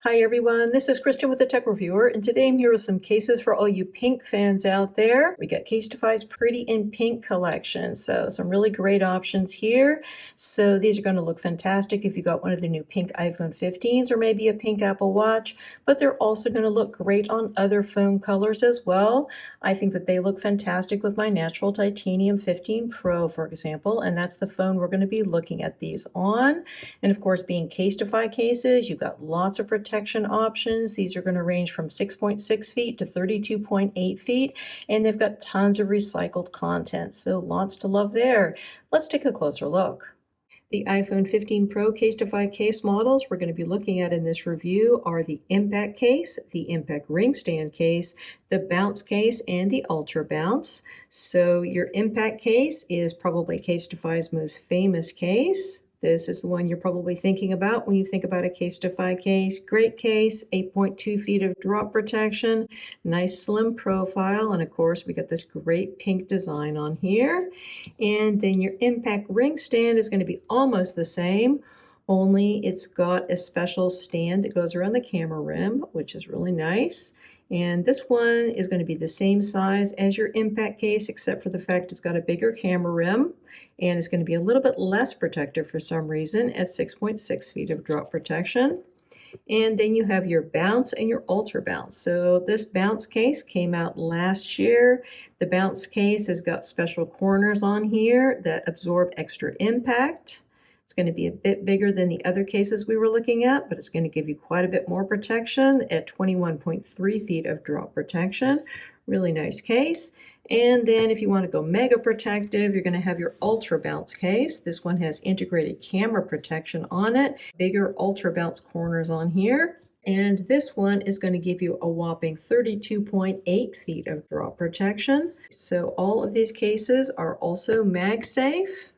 Hi everyone, this is Kristen with the Tech Reviewer, and today I'm here with some cases for all you pink fans out there. We got CASETiFY's Pretty in Pink collection, so some really great options here. So these are going to look fantastic if you got one of the new pink iPhone 15s or maybe a pink Apple Watch, but they're also going to look great on other phone colors as well. I think that they look fantastic with my natural titanium 15 Pro, for example, and that's the phone we're going to be looking at these on. And of course, being CASETiFY cases, you've got lots of protection options. These are going to range from 6.6 feet to 32.8 feet, and they've got tons of recycled content, so lots to love there. Let's take a closer look. The iPhone 15 Pro CASETiFY case models we're going to be looking at in this review are the Impact case, the Impact Ring Stand case, the Bounce case, and the Ultra Bounce. So your Impact case is probably CASETiFY's most famous case. This is the one you're probably thinking about when you think about a CASETiFY case. Great case, 8.2 feet of drop protection, nice slim profile, and of course we got this great pink design on here. And then your Impact Ring Stand is going to be almost the same, only it's got a special stand that goes around the camera rim, which is really nice. And this one is going to be the same size as your Impact case, except for the fact it's got a bigger camera rim, and it's going to be a little bit less protective for some reason at 6.6 feet of drop protection. And then you have your Bounce and your Ultra Bounce. So this Bounce case came out last year. The Bounce case has got special corners on here that absorb extra impact. It's going to be a bit bigger than the other cases we were looking at, but it's going to give you quite a bit more protection at 21.3 feet of drop protection. Really nice case. And then if you want to go mega protective, you're going to have your Ultra Bounce case. This one has integrated camera protection on it, bigger Ultra Bounce corners on here. And this one is going to give you a whopping 32.8 feet of drop protection. So all of these cases are also Magsafe,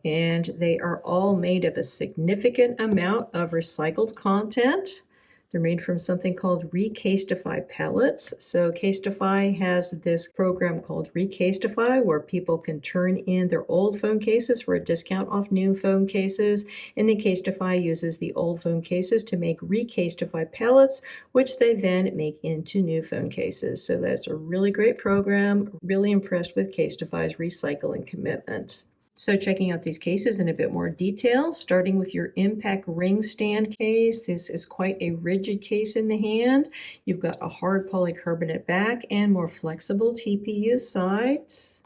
and they are all made of a significant amount of recycled content. They're made from something called CASETiFY pellets. So CASETiFY has this program called CASETiFY where people can turn in their old phone cases for a discount off new phone cases. And then CASETiFY uses the old phone cases to make CASETiFY pellets, which they then make into new phone cases. So that's a really great program. Really impressed with CASETiFY's recycling commitment. So checking out these cases in a bit more detail, starting with your Impact Ring Stand case. This is quite a rigid case in the hand. You've got a hard polycarbonate back and more flexible TPU sides.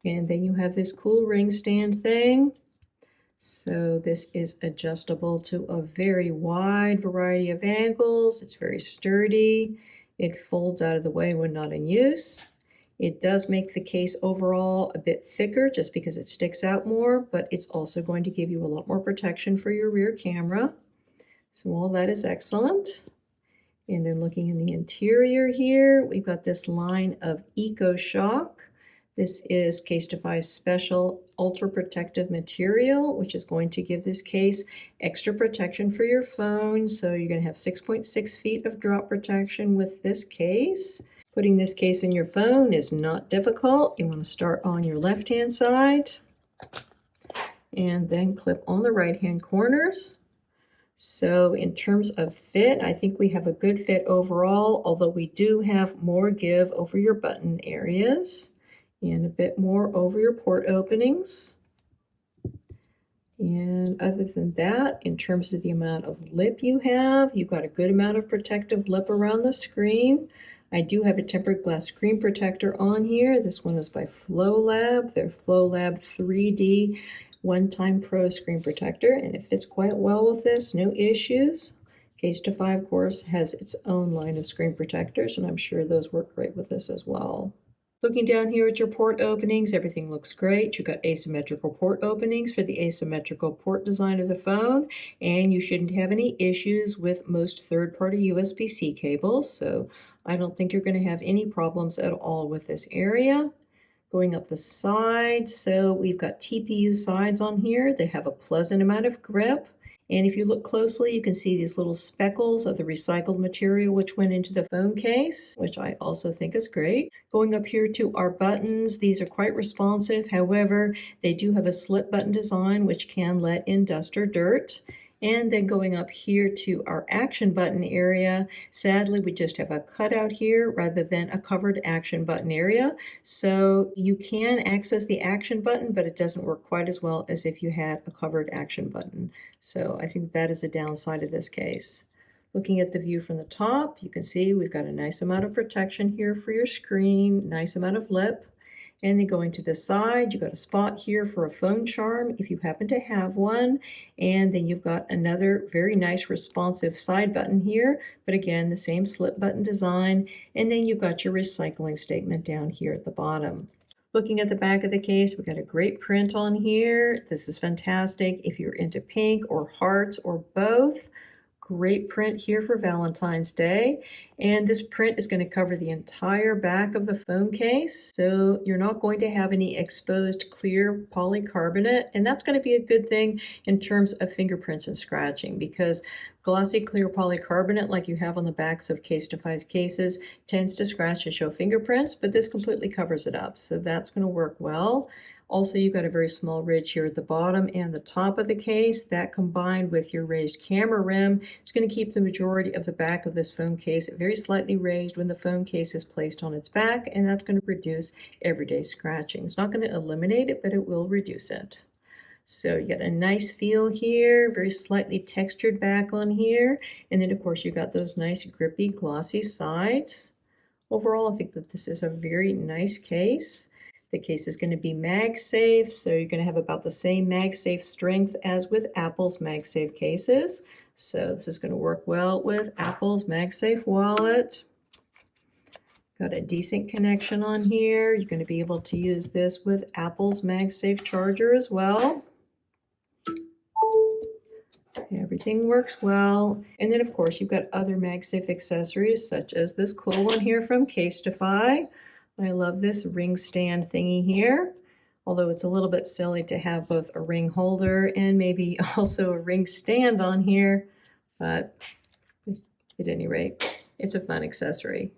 And then you have this cool ring stand thing. So this is adjustable to a very wide variety of angles. It's very sturdy. It folds out of the way when not in use. It does make the case overall a bit thicker just because it sticks out more, but it's also going to give you a lot more protection for your rear camera. So all that is excellent. And then looking in the interior here, we've got this line of Eco Shock. This is CASETiFY's special ultra protective material, which is going to give this case extra protection for your phone. So you're going to have 6.6 feet of drop protection with this case. Putting this case in your phone is not difficult. You want to start on your left-hand side and then clip on the right-hand corners. So in terms of fit, I think we have a good fit overall, although we do have more give over your button areas and a bit more over your port openings. And other than that, in terms of the amount of lip you have, you've got a good amount of protective lip around the screen. I do have a tempered glass screen protector on here. This one is by FlowLab, their FlowLab 3D One-Time Pro screen protector, and it fits quite well with this, no issues. CASETiFY, of course, has its own line of screen protectors, and I'm sure those work great with this as well. Looking down here at your port openings, everything looks great. You've got asymmetrical port openings for the asymmetrical port design of the phone, and you shouldn't have any issues with most third-party USB-C cables, so I don't think you're going to have any problems at all with this area. Going up the sides, so we've got TPU sides on here. They have a pleasant amount of grip. And if you look closely, you can see these little speckles of the recycled material which went into the phone case, which I also think is great. Going up here to our buttons, these are quite responsive. However, they do have a slip button design which can let in dust or dirt. And then going up here to our action button area, sadly we just have a cutout here rather than a covered action button area. So you can access the action button, but it doesn't work quite as well as if you had a covered action button. So I think that is a downside of this case. Looking at the view from the top, you can see we've got a nice amount of protection here for your screen, nice amount of lip. And then going to the side, you've got a spot here for a phone charm if you happen to have one. And then you've got another very nice responsive side button here, but again, the same slip button design. And then you've got your recycling statement down here at the bottom. Looking at the back of the case, we've got a great print on here. This is fantastic if you're into pink or hearts or both. Great print here for Valentine's Day, and this print is going to cover the entire back of the phone case, so you're not going to have any exposed clear polycarbonate, and that's going to be a good thing in terms of fingerprints and scratching, because glossy clear polycarbonate like you have on the backs of CASETiFY's cases tends to scratch and show fingerprints, but this completely covers it up, so that's going to work well. Also, you've got a very small ridge here at the bottom and the top of the case. That combined with your raised camera rim is going to keep the majority of the back of this phone case very slightly raised when the phone case is placed on its back, and that's going to reduce everyday scratching. It's not going to eliminate it, but it will reduce it. So you got a nice feel here, very slightly textured back on here, and then of course you got those nice grippy glossy sides. Overall, I think that this is a very nice case. The case is going to be Magsafe, so you're going to have about the same Magsafe strength as with Apple's Magsafe cases. So this is going to work well with Apple's Magsafe wallet. Got a decent connection on here. You're going to be able to use this with Apple's Magsafe charger as well. Everything works well. And then of course you've got other Magsafe accessories such as this cool one here from CASETiFY. I love this ring stand thingy here, although it's a little bit silly to have both a ring holder and maybe also a ring stand on here, but at any rate, it's a fun accessory.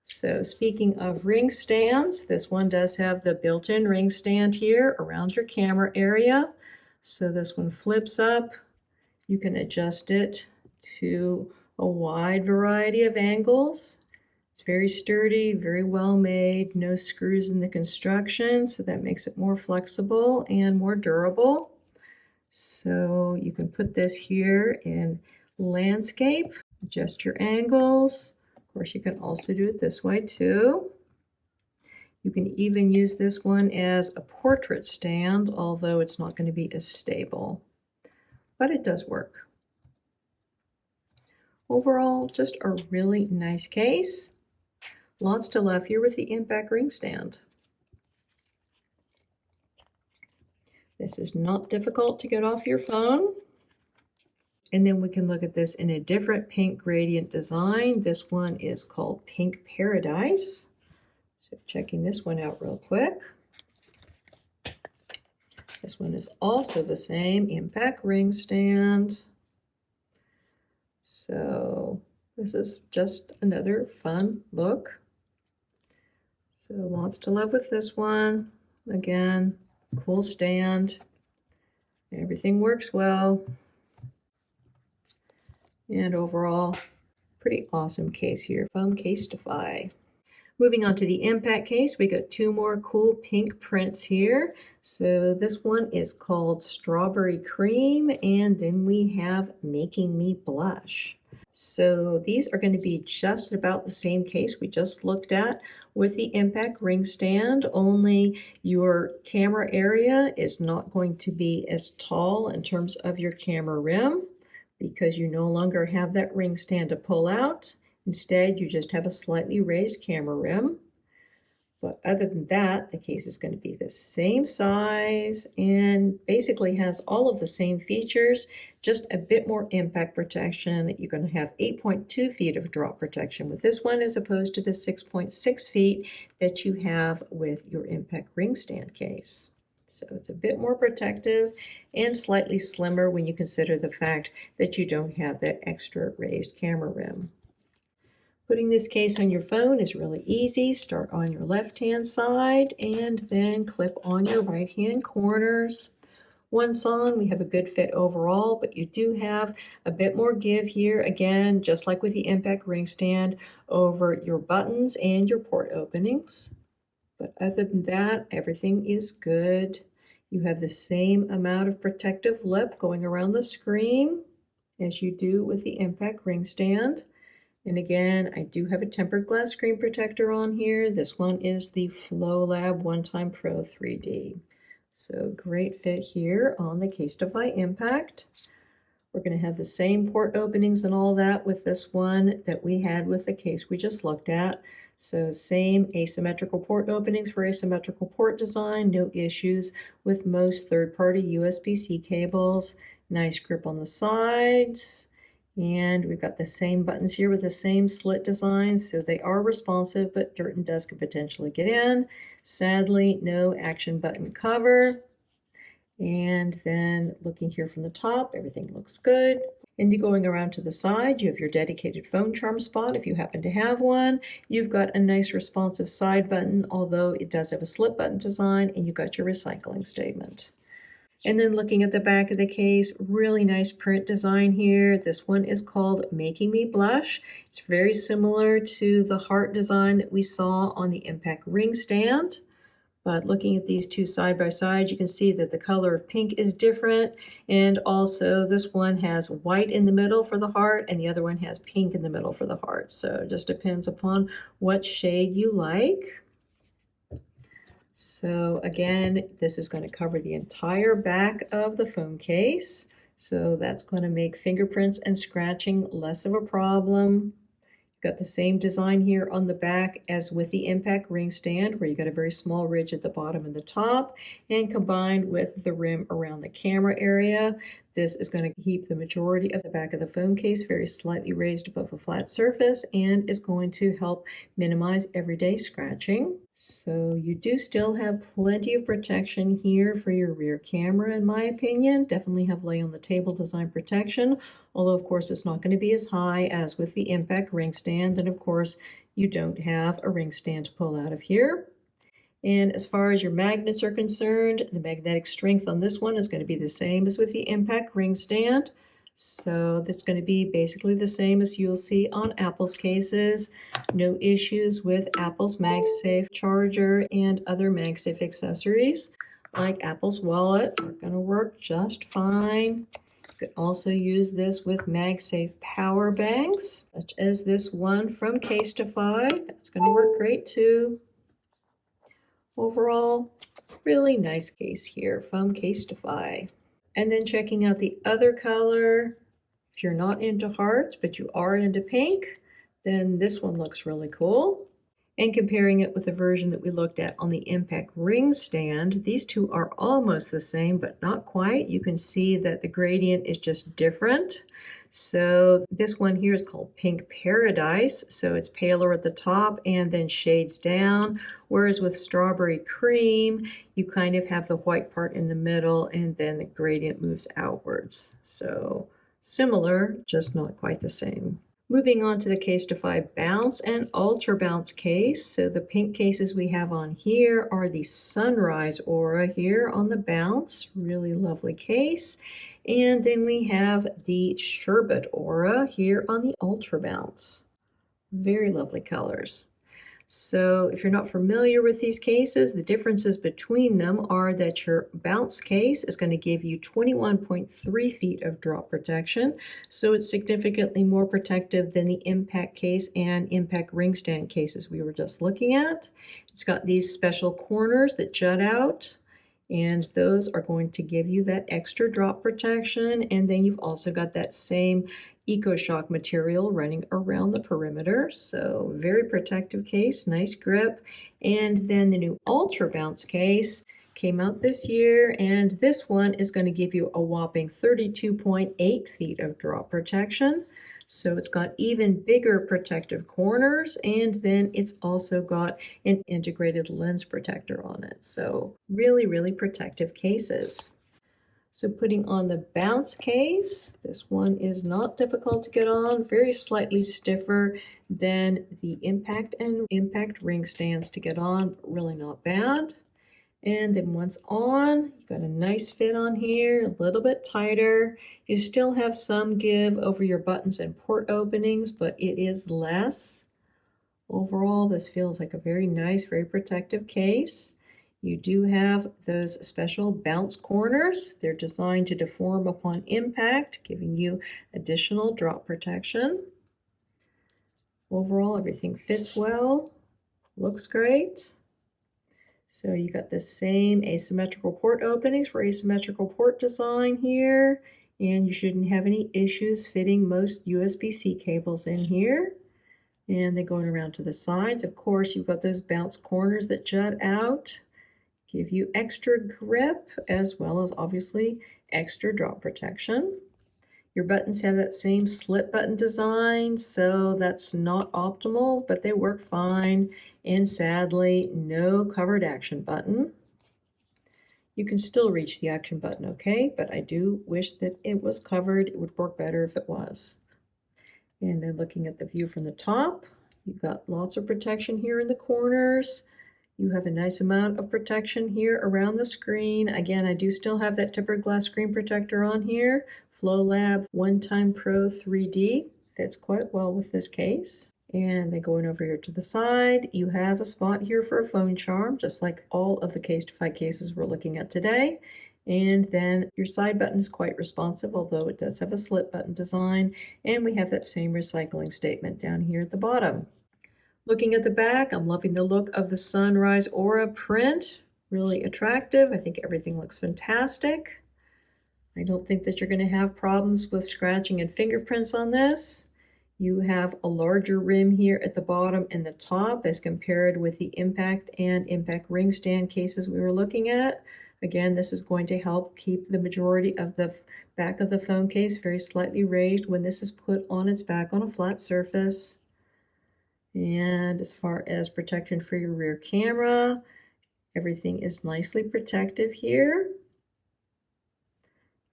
So speaking of ring stands, this one does have the built-in ring stand here around your camera area. So this one flips up. You can adjust it to a wide variety of angles. It's very sturdy, very well made, no screws in the construction, so that makes it more flexible and more durable. So you can put this here in landscape, adjust your angles. Of course, you can also do it this way too. You can even use this one as a portrait stand, although it's not going to be as stable, but it does work. Overall, just a really nice case. Lots to love here with the impact ring stand. This is not difficult to get off your phone. And then we can look at this in a different pink gradient design. This one is called Pink Paradise. So checking this one out real quick. This one is also the same impact ring stand. So this is just another fun look. So lots to love with this one. Again, cool stand. Everything works well. And overall, pretty awesome case here from CASETiFY. Moving on to the impact case, we got two more cool pink prints here. So this one is called Strawberry Cream, and then we have Making Me Blush. So these are going to be just about the same case we just looked at with the impact ring stand, only your camera area is not going to be as tall in terms of your camera rim because you no longer have that ring stand to pull out. Instead, you just have a slightly raised camera rim. But other than that, the case is going to be the same size and basically has all of the same features, just a bit more impact protection. You're going to have 8.2 feet of drop protection with this one as opposed to the 6.6 feet that you have with your impact ring stand case. So it's a bit more protective and slightly slimmer when you consider the fact that you don't have that extra raised camera rim. Putting this case on your phone is really easy. Start on your left-hand side and then clip on your right-hand corners. Once on, we have a good fit overall, but you do have a bit more give here, again, just like with the impact ring stand, over your buttons and your port openings. But other than that, everything is good. You have the same amount of protective lip going around the screen as you do with the impact ring stand. And again, I do have a tempered glass screen protector on here. This one is the FlowLab One Time Pro 3D. So great fit here on the CASETiFY Impact. We're going to have the same port openings and all that with this one that we had with the case we just looked at. So same asymmetrical port openings for asymmetrical port design, no issues with most third-party USB-C cables. Nice grip on the sides. And we've got the same buttons here with the same slit designs, so they are responsive, but dirt and dust could potentially get in. Sadly, no action button cover. And then looking here from the top, everything looks good. And you going around to the side, you have your dedicated phone charm spot if you happen to have one. You've got a nice responsive side button, although it does have a slip button design, and you've got your recycling statement. And then looking at the back of the case, really nice print design here. This one is called Making Me Blush. It's very similar to the heart design that we saw on the impact ring stand. But looking at these two side by side, you can see that the color of pink is different. And also this one has white in the middle for the heart and the other one has pink in the middle for the heart. So it just depends upon what shade you like. So again, this is going to cover the entire back of the phone case. So that's going to make fingerprints and scratching less of a problem. You've got the same design here on the back as with the impact ring stand, where you got a very small ridge at the bottom and the top, and combined with the rim around the camera area. This is going to keep the majority of the back of the phone case very slightly raised above a flat surface and is going to help minimize everyday scratching. So you do still have plenty of protection here for your rear camera, in my opinion. Definitely have lay on the table design protection, although of course it's not going to be as high as with the impact ring stand. And of course you don't have a ring stand to pull out of here. And as far as your magnets are concerned, the magnetic strength on this one is going to be the same as with the impact ring stand. So that's going to be basically the same as you'll see on Apple's cases. No issues with Apple's Magsafe charger and other Magsafe accessories like Apple's wallet are going to work just fine. You could also use this with Magsafe power banks, such as this one from CASETiFY. That's going to work great too. Overall, really nice case here from CASETiFY. And then checking out the other color, if you're not into hearts, but you are into pink, then this one looks really cool. And comparing it with the version that we looked at on the impact ring stand, these two are almost the same, but not quite. You can see that the gradient is just different. So this one here is called Pink Paradise. So it's paler at the top and then shades down. Whereas with Strawberry Cream, you kind of have the white part in the middle and then the gradient moves outwards. So similar, just not quite the same. Moving on to the CASETiFY Bounce and Ultra Bounce case. So the pink cases we have on here are the Sunrise Aura here on the Bounce. Really lovely case. And then we have the Sherbet Aura here on the Ultra Bounce. Very lovely colors. So if you're not familiar with these cases, the differences between them are that your Bounce case is going to give you 21.3 feet of drop protection. So it's significantly more protective than the impact case and impact ring stand cases we were just looking at. It's got these special corners that jut out, and those are going to give you that extra drop protection. And then you've also got that same EcoShock material running around the perimeter. So very protective case, nice grip. And then the new Ultra Bounce case came out this year, and this one is going to give you a whopping 32.8 feet of drop protection. So it's got even bigger protective corners, and then it's also got an integrated lens protector on it. So really, really protective cases. So putting on the Bounce case, this one is not difficult to get on, very slightly stiffer than the impact and impact ring stands to get on, but really not bad. And then once on, you got a nice fit on here, a little bit tighter. You still have some give over your buttons and port openings, but it is less. Overall, this feels like a very nice, very protective case. You do have those special bounce corners. They're designed to deform upon impact, giving you additional drop protection. Overall, everything fits well, looks great. So you got the same asymmetrical port openings for asymmetrical port design here, and you shouldn't have any issues fitting most USB-C cables in here. And then going around to the sides, of course, you've got those bounce corners that jut out, give you extra grip, as well as obviously extra drop protection. Your buttons have that same slip button design, so that's not optimal, but they work fine. And sadly, no covered action button. You can still reach the action button okay, but I do wish that it was covered. It would work better if it was. And then looking at the view from the top, you've got lots of protection here in the corners. You have a nice amount of protection here around the screen. Again, I do still have that tempered glass screen protector on here. FlowLab One Time Pro 3D fits quite well with this case. And then going over here to the side, you have a spot here for a phone charm, just like all of the CASETiFY cases we're looking at today. And then your side button is quite responsive, although it does have a slip button design. And we have that same recycling statement down here at the bottom. Looking at the back, I'm loving the look of the Sunrise Aura print. Really attractive. I think everything looks fantastic. I don't think that you're going to have problems with scratching and fingerprints on this. You have a larger rim here at the bottom and the top as compared with the impact and impact ring stand cases we were looking at. Again, this is going to help keep the majority of the back of the phone case very slightly raised when this is put on its back on a flat surface. And as far as protection for your rear camera, everything is nicely protective here.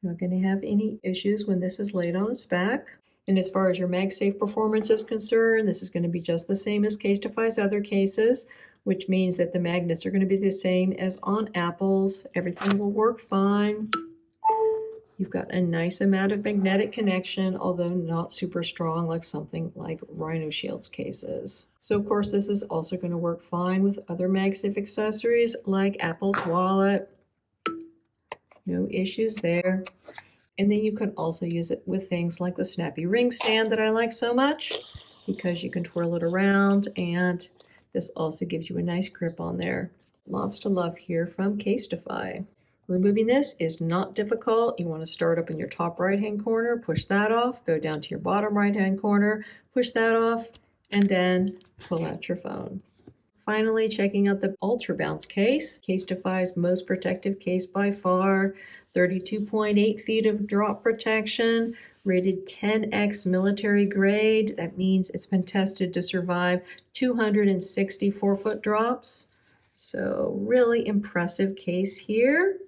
You're not going to have any issues when this is laid on its back. And as far as your Magsafe performance is concerned, this is going to be just the same as CASETiFY's other cases, which means that the magnets are going to be the same as on Apple's. Everything will work fine. You've got a nice amount of magnetic connection, although not super strong like something like Rhino Shield's cases. So of course this is also going to work fine with other Magsafe accessories like Apple's wallet. No issues there. And then you can also use it with things like the snappy ring stand that I like so much, because you can twirl it around and this also gives you a nice grip on there. Lots to love here from CASETiFY. Removing this is not difficult. You want to start up in your top right hand corner, push that off, go down to your bottom right hand corner, push that off, and then pull out your phone. Finally, checking out the Ultra Bounce case, CASETiFY's most protective case by far, 32.8 feet of drop protection, rated 10x military grade. That means it's been tested to survive 264-foot drops. So really impressive case here.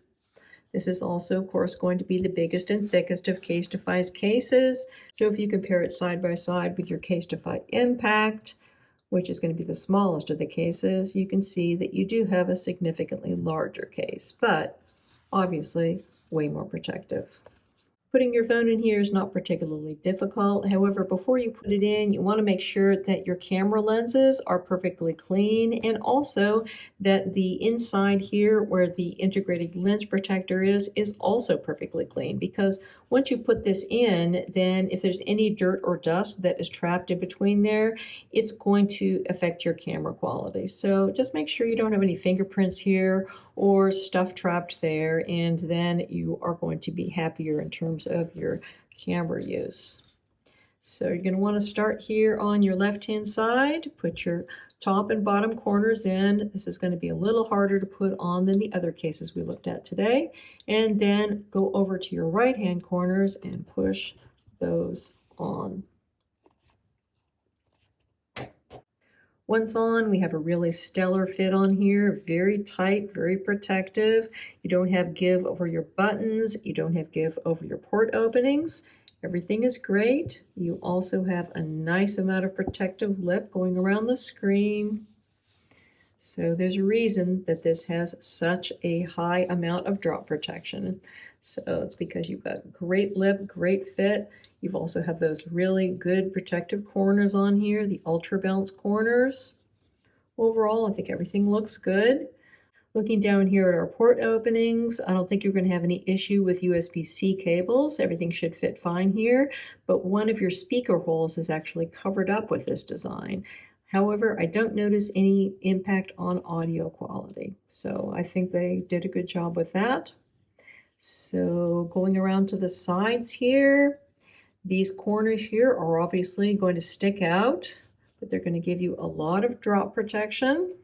This is also, of course, going to be the biggest and thickest of CASETiFY's cases. So if you compare it side by side with your CASETiFY Impact, which is going to be the smallest of the cases, you can see that you do have a significantly larger case, but obviously way more protective. Putting your phone in here is not particularly difficult. However, before you put it in, you want to make sure that your camera lenses are perfectly clean, and also that the inside here where the integrated lens protector is also perfectly clean, because once you put this in, then if there's any dirt or dust that is trapped in between there, it's going to affect your camera quality. So just make sure you don't have any fingerprints here or stuff trapped there, and then you are going to be happier in terms of your camera use. So you're going to want to start here on your left-hand side, put your top and bottom corners in. This is going to be a little harder to put on than the other cases we looked at today. And then go over to your right-hand corners and push those on. Once on, we have a really stellar fit on here, very tight, very protective. You don't have give over your buttons, you don't have give over your port openings. Everything is great. You also have a nice amount of protective lip going around the screen. So there's a reason that this has such a high amount of drop protection. So it's because you've got great lip, great fit. You've also have those really good protective corners on here, the Ultra Bounce corners. Overall, I think everything looks good. Looking down here at our port openings, I don't think you're going to have any issue with USB-C cables. Everything should fit fine here, but one of your speaker holes is actually covered up with this design. However, I don't notice any impact on audio quality, so I think they did a good job with that. So going around to the sides here, these corners here are obviously going to stick out, but they're going to give you a lot of drop protection.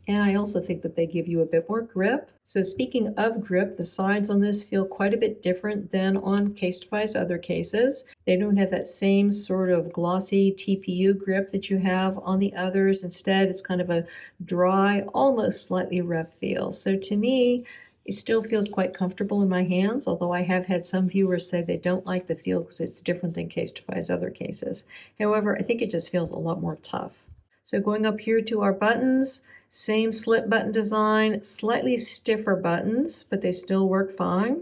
And I also think that they give you a bit more grip. So speaking of grip, the sides on this feel quite a bit different than on CASETiFY's other cases. They don't have that same sort of glossy TPU grip that you have on the others. Instead, it's kind of a dry, almost slightly rough feel. So to me, it still feels quite comfortable in my hands, although I have had some viewers say they don't like the feel because it's different than CASETiFY's other cases. However, I think it just feels a lot more tough. So going up here to our buttons, same slip button design, slightly stiffer buttons, but they still work fine.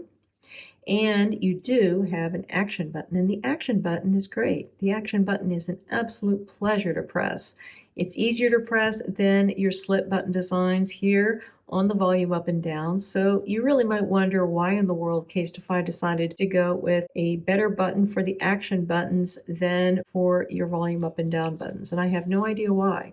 And you do have an action button, and the action button is great. The action button is an absolute pleasure to press. It's easier to press than your slip button designs here on the volume up and down, so you really might wonder why in the world CASETiFY decided to go with a better button for the action buttons than for your volume up and down buttons, and I have no idea why.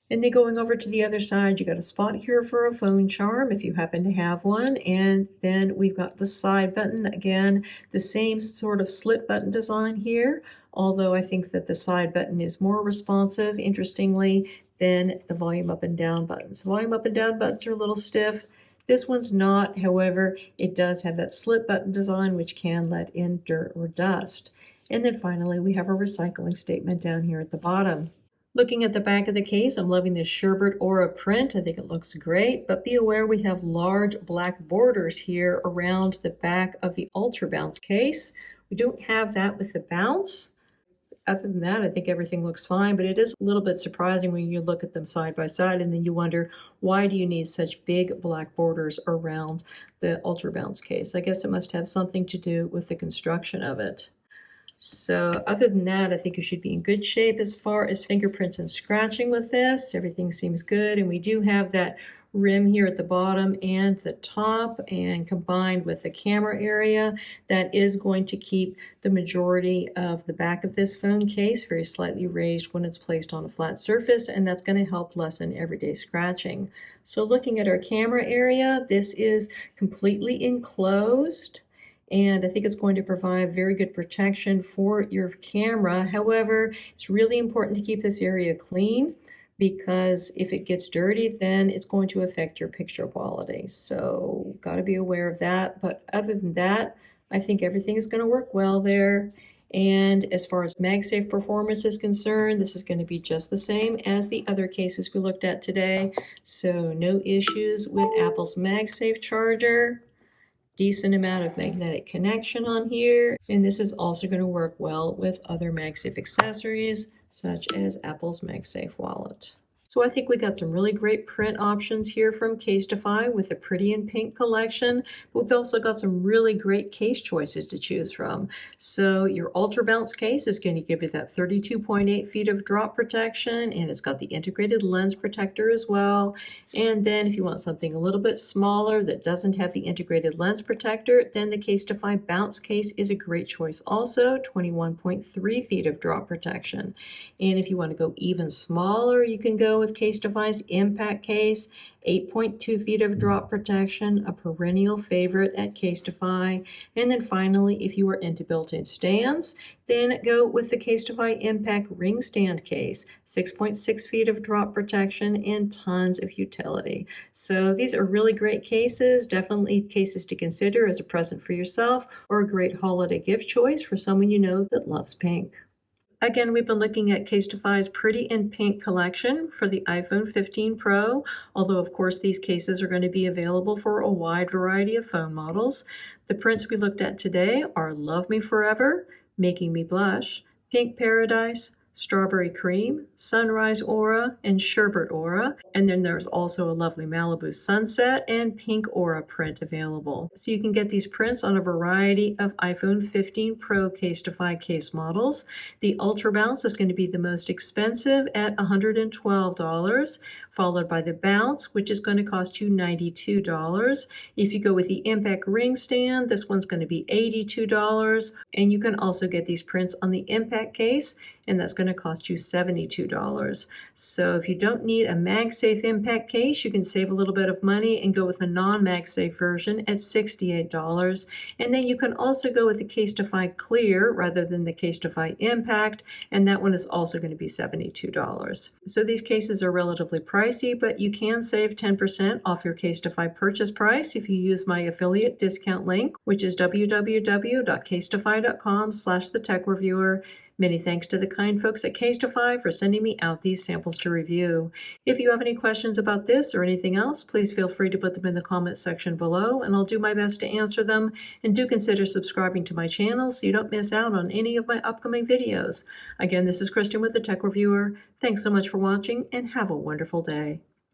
And then going over to the other side, you got a spot here for a phone charm if you happen to have one. And then we've got the side button. Again, the same sort of slip button design here, although I think that the side button is more responsive, interestingly, than the volume up and down buttons. The volume up and down buttons are a little stiff. This one's not, however, it does have that slip button design which can let in dirt or dust. And then finally, we have a recycling statement down here at the bottom. Looking at the back of the case, I'm loving this Sherbet Aura print. I think it looks great, but be aware we have large black borders here around the back of the Ultra Bounce case. We don't have that with the Bounce. Other than that, I think everything looks fine, but it is a little bit surprising when you look at them side by side and then you wonder, why do you need such big black borders around the Ultra Bounce case? I guess it must have something to do with the construction of it. So other than that, I think you should be in good shape as far as fingerprints and scratching with this. Everything seems good, and we do have that rim here at the bottom and the top, and combined with the camera area, that is going to keep the majority of the back of this phone case very slightly raised when it's placed on a flat surface, and that's going to help lessen everyday scratching. So looking at our camera area, this is completely enclosed, and I think it's going to provide very good protection for your camera. However, it's really important to keep this area clean, because if it gets dirty, then it's going to affect your picture quality. So got to be aware of that. But other than that, I think everything is going to work well there. And as far as Magsafe performance is concerned, this is going to be just the same as the other cases we looked at today. So no issues with Apple's Magsafe charger. Decent amount of magnetic connection on here, and this is also going to work well with other Magsafe accessories such as Apple's Magsafe wallet. So I think we got some really great print options here from CASETiFY with the Pretty in Pink collection. But we've also got some really great case choices to choose from. So your Ultra Bounce case is going to give you that 32.8 feet of drop protection, and it's got the integrated lens protector as well. And then if you want something a little bit smaller that doesn't have the integrated lens protector, then the CASETiFY Bounce case is a great choice also, 21.3 feet of drop protection. And if you want to go even smaller, you can go with CASETiFY's Impact case, 8.2 feet of drop protection, a perennial favorite at CASETiFY. And then finally, if you are into built-in stands, then go with the CASETiFY Impact ring stand case, 6.6 feet of drop protection and tons of utility. So these are really great cases, definitely cases to consider as a present for yourself or a great holiday gift choice for someone you know that loves pink. Again, we've been looking at CASETiFY's Pretty in Pink collection for the iPhone 15 Pro, although of course these cases are going to be available for a wide variety of phone models. The prints we looked at today are Love Me Forever, Making Me Blush, Pink Paradise, Strawberry Cream, Sunrise Aura, and Sherbet Aura. And then there's also a lovely Malibu Sunset and Pink Aura print available. So you can get these prints on a variety of iPhone 15 Pro CASETiFY case models. The Ultra Bounce is going to be the most expensive at $112, followed by the Bounce, which is going to cost you $92. If you go with the Impact Ring Stand, this one's going to be $82. And you can also get these prints on the Impact case, and that's going to cost you $72. So if you don't need a Magsafe Impact case, you can save a little bit of money and go with a non-Magsafe version at $68. And then you can also go with the CASETiFY Clear rather than the CASETiFY Impact, and that one is also going to be $72. So these cases are relatively pricey, but you can save 10% off your CASETiFY purchase price if you use my affiliate discount link, which is www.casetify.com/thetechreviewer. Many thanks to the kind folks at CASETiFY for sending me out these samples to review. If you have any questions about this or anything else, please feel free to put them in the comment section below, and I'll do my best to answer them. And do consider subscribing to my channel so you don't miss out on any of my upcoming videos. Again, this is Kristen with the Tech Reviewer. Thanks so much for watching, and have a wonderful day.